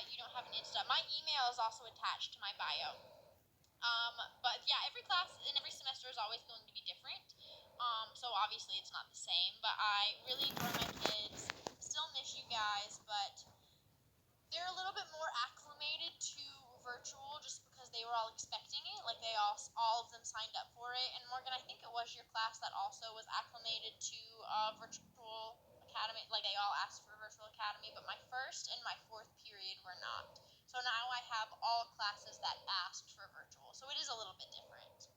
you don't have an Insta. My email is also attached to my bio. But yeah, every class and every semester is always going to be different. So obviously it's not the same, but I really enjoy my kids. Still miss you guys, but they're a little bit more acclimated to virtual just because they were all expecting it. Like all of them signed up for it. And Morgan, I think it was your class that also was acclimated to virtual academy. Like they all asked for virtual academy, but my first and my fourth period were not. So now I have all classes that asked for virtual. So it is a little bit different.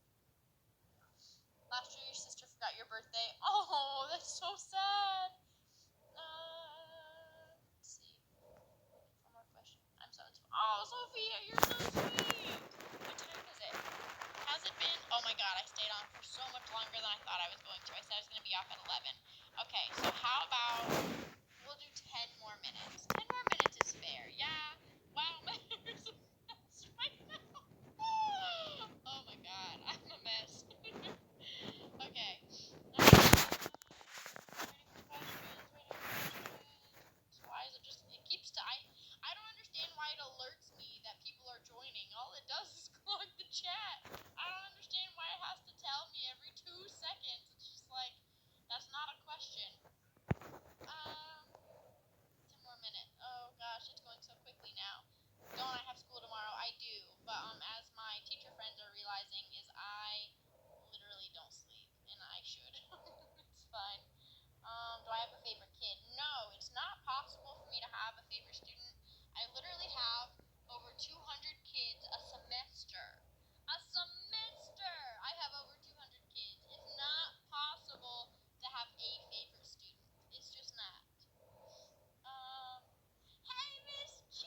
Last year your sister forgot your birthday. Oh, that's so sad. Let's see. One more question. I'm so. Oh, Sophia, you're so sweet. What time is it? Has it been? Oh my God, I stayed on for so much longer than I thought I was going to. I said I was going to be off at 11. Okay, so how about we'll do 10 more minutes. 10 more minutes is fair. Yeah. Wow, my hair is a mess right now. Oh my God, I'm a mess. Okay. Why is it just? It keeps to. I don't understand why it alerts me that people are joining. All it does is clog the chat. I don't understand why it has to tell me every 2 seconds. It's just like that's not a question. 10 more minutes. Oh gosh, it's going so quickly now. Don't I have school tomorrow? I do, but as my teacher friends are realizing, is I literally don't sleep, and I should. It's fine. Do I have a favorite kid? No, it's not possible for me to have a favorite student. I literally have over 200 kids a semester. A semester! I have over 200 kids. It's not possible to have a favorite student. It's just not. Hey, Miss G!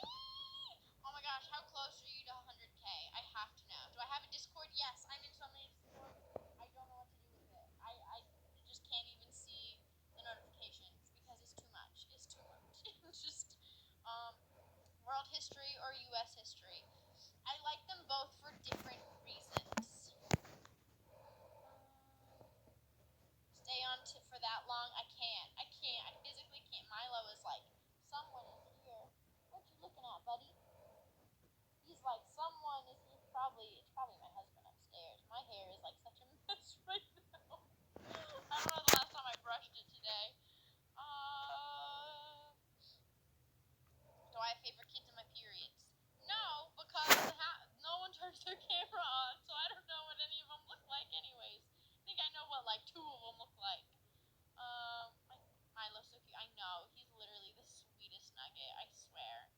Oh my gosh, how close are you to 100K? I have to know. Do I have a Discord? Yes, I'm in so many Discord. I don't know what to do with it. I just can't even see the notifications because it's too much. It's too much. It's just world history or U.S. history. I like them both for different reasons. Stay on for that long? I can't. I can't. I physically can't. Milo is like, someone is here. What you looking at, buddy? He's like, someone is here. It's probably my husband upstairs. My hair is like such a mess right now. I don't know the last time I brushed it today. Do I have favorite kids in my periods? No, because no one turns their camera on, so I don't know what any of them look like anyways. I think I know what like 2 of them look like. Milo's so cute. I know. He's literally the sweetest nugget, I swear.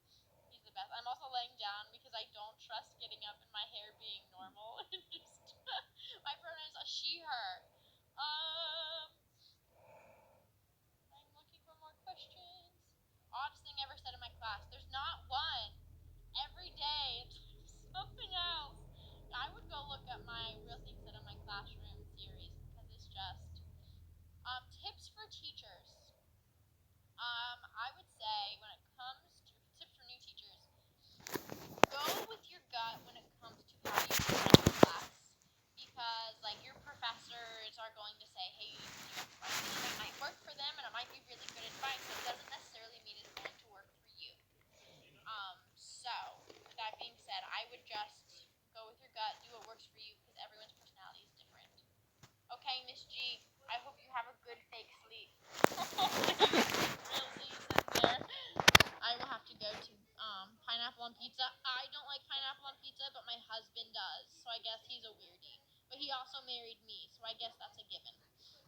He's the best. I'm also laying down because I don't trust getting up and my hair being normal. Just my pronouns are she, her. I'm looking for more questions. Oddest thing ever said in my class. There's not one. Every day it's something else. I would go look up my real things said in my classroom series because it's just tips for teachers. I would say when it comes to tips for new teachers, go with your gut when it comes to how you present class because like your professors are going to say, hey, you need to do X, Y, Z. That might work for them and it might be really good advice, but it doesn't necessarily mean it's going to work for you. So with that being said, I would just go with your gut, do what works for you because everyone's personality is different. Okay, Miss G, I hope you have a good fake sleep. Real season there. I will have to go to pineapple on pizza. I don't like pineapple on pizza, but my husband does, so I guess he's a weirdie. But he also married me, so I guess that's a given. Let's see.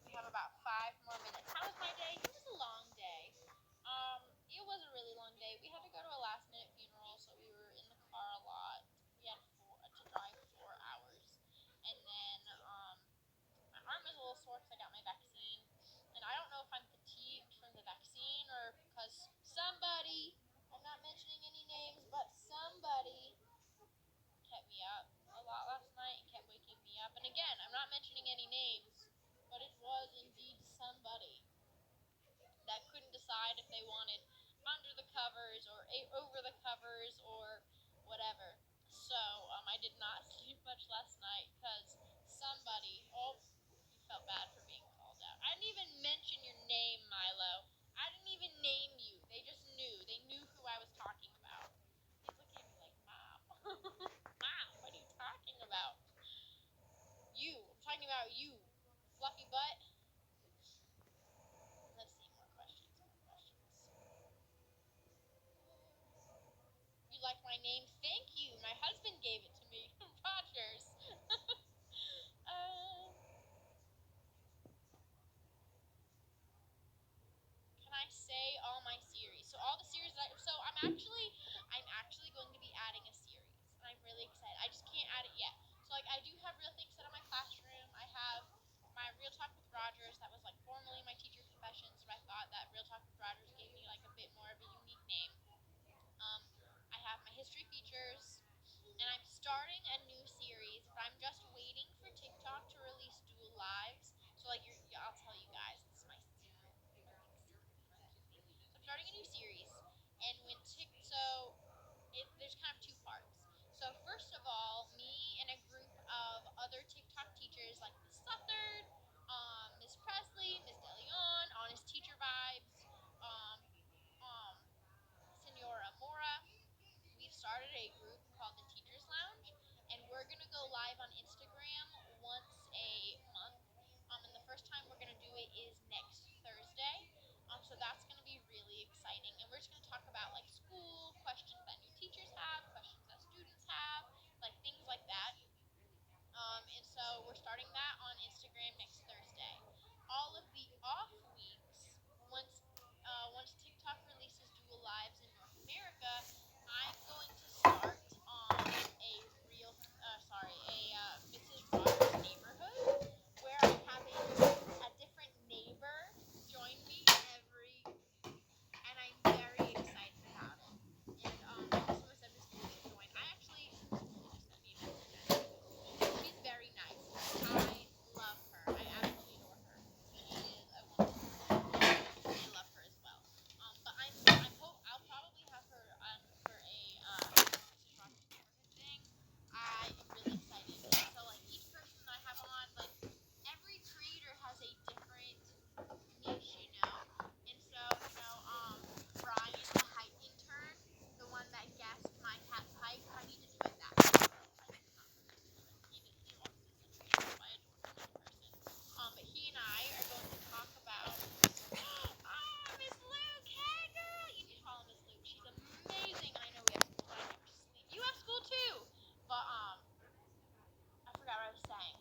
We have about 5 more minutes. How was my day? It was a long day. It was a really long day. We had to go to a last minute funeral, so we were in the car a lot. We had to drive 4 hours, and then my arm is a little sore because I got my vaccine, and I don't know if I'm fatigued from the vaccine or because somebody, I'm not mentioning any names, but somebody kept me up a lot last night and kept waking me up. And again, I'm not mentioning any names, but it was indeed somebody that couldn't decide if they wanted under the covers or over the covers or whatever. So I did not sleep much last night because somebody, he felt bad for being called out. I didn't even mention your name. Fluffy butt. Let's see, more questions, more questions. You like my name? Thank you. My husband gave it to me. Rogers. um, can I say all my series? So all the series that I'm actually going to be adding a series. And I'm really excited. I just can't add it yet. So like I do have Real Things Said in my classroom. I have my Real Talk with Rogers that was like formerly my teacher confessions, but I thought that Real Talk with Rogers gave me like a bit more of a unique name. Um, I have my history features, and I'm starting a new series, but I'm just waiting for TikTok to release Dual Lives. So like I'll tell you guys, this is my secret. So I'm starting a new series, and there's kind of two parts. So first of all, me and a group of other TikTok teachers like Miss Southard, Miss Presley, Miss DeLeon, Honest Teacher Vibes, um, um, Senora Mora, we've started a group called the Teachers Lounge, and we're gonna go live on Instagram once a month. And the first time we're gonna do it is next Thursday. So that's gonna be really exciting, and we're just gonna talk about like school questions that new teachers have, questions that students have, like things like that. And so we're starting that on Instagram next Thursday. All of the off weeks, once TikTok releases Dual Lives in North America, I'm going to start on a real, sorry, a Mrs. Rogers neighborhood where I'm having a different neighbor join me every, and I'm very excited about it. And my customer said Miss Blue should join. I actually, Miss Blue just sent me a message. She's very nice. I love her. I absolutely adore her. She is a wonderful person. I love her as well. But I'll probably have her on for a Mrs. Rogers neighborhood thing. I am really excited. So like each person that I have on, like every creator has a different niche, you know. And so, Brian, the hike intern, the one that guessed my cat's hike, how do you just put that? He loves this a treat, so I adore him as a person. But he and I are going to talk about Miss Luke, hey girl! You need to follow Miss Luke. She's amazing. And I know we have school, but I have to sleep. You have school too. But I forgot what I was saying.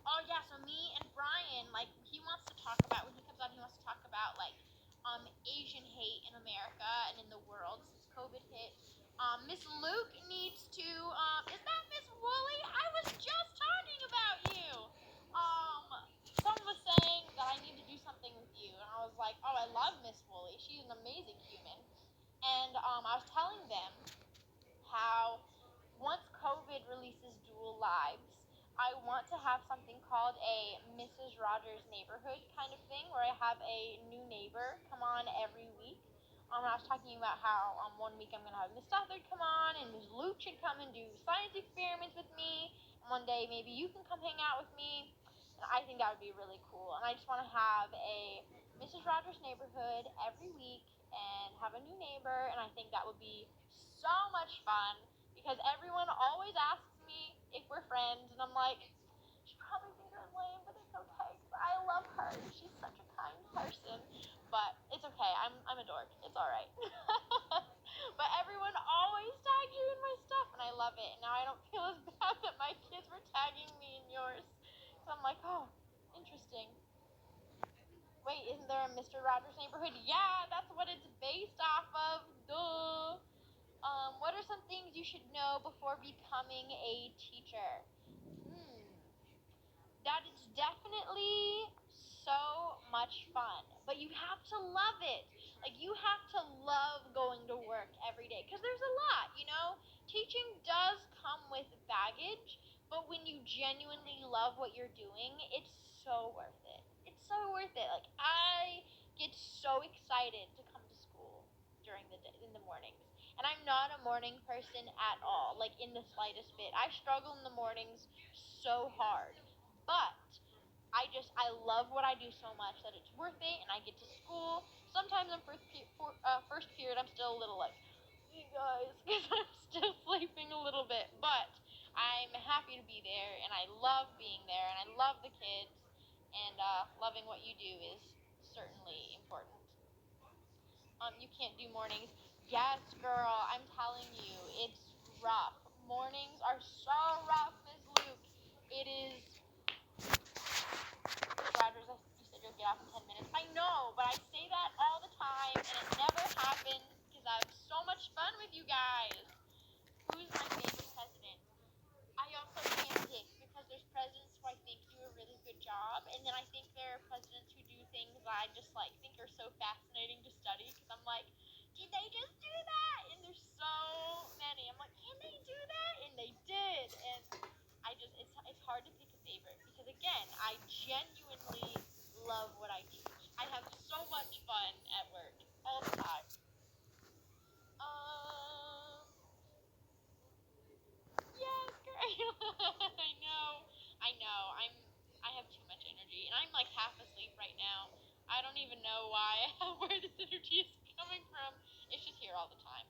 Oh yeah, so me and Brian, like he wants to talk about when he comes on, he wants to talk about like Asian hate in America and in the world since COVID hit. Miss Luke needs to is that Miss Woolley? I was just talking about you. Um Someone was saying that I need to do something with you, and I was like, oh, I love Miss Woolley. She's an amazing human. And I was telling them how once COVID releases Dual Lives, I want to have something called a Mrs. Rogers neighborhood kind of thing where I have a new neighbor come on every week. I was talking about how one week I'm going to have Miss Southard come on and Miss Luke should come and do science experiments with me. And one day maybe you can come hang out with me. And I think that would be really cool. And I just want to have a Mrs. Rogers neighborhood every week and have a new neighbor. And I think that would be so much fun because everyone always asks me if we're friends, and I'm like, she probably thinks I'm lame, but it's okay because I love her. She's such a kind person, but it's okay. I'm a dork. It's all right. But everyone always tags you in my stuff, and I love it. And now I don't feel as bad that my kids were tagging me in yours. So I'm like, oh, interesting. Wait, isn't there a Mr. Rogers neighborhood? Yeah, that's what it's based off of. Duh. What are some things you should know before becoming a teacher? Hmm, that is definitely so much fun, but you have to love it. Like, you have to love going to work every day because there's a lot, you know? Teaching does come with baggage, but when you genuinely love what you're doing, it's so worth it. It's so worth it. Like, I get so excited to come to school during the day, in the mornings. And I'm not a morning person at all, like in the slightest bit. I struggle in the mornings so hard. But I love what I do so much that it's worth it, and I get to school. Sometimes on first period, I'm still a little like, you guys, because I'm still sleeping a little bit. But I'm happy to be there, and I love being there, and I love the kids. and loving what you do is certainly important. You can't do mornings. Yes, girl, I'm telling you, it's rough. Mornings are so rough, Ms. Luke. It is. Rogers, you said you'll get off in 10 minutes. I know, but I say that all the time, and it never happens because I have so much fun with you guys. Who's my favorite president? I also can't pick because there's presidents who I think do a really good job, and then I think there are presidents who do things that I just like think are so fascinating to study because I'm like, did they just do that? And there's so many. I'm like, can they do that? And they did. And I just it's hard to pick a favorite because again, I genuinely love what I teach. I have so much fun at work all the time. Um, yes, great. I know. I have too much energy, and I'm like half asleep right now. I don't even know why where this energy is coming from. It's just here all the time.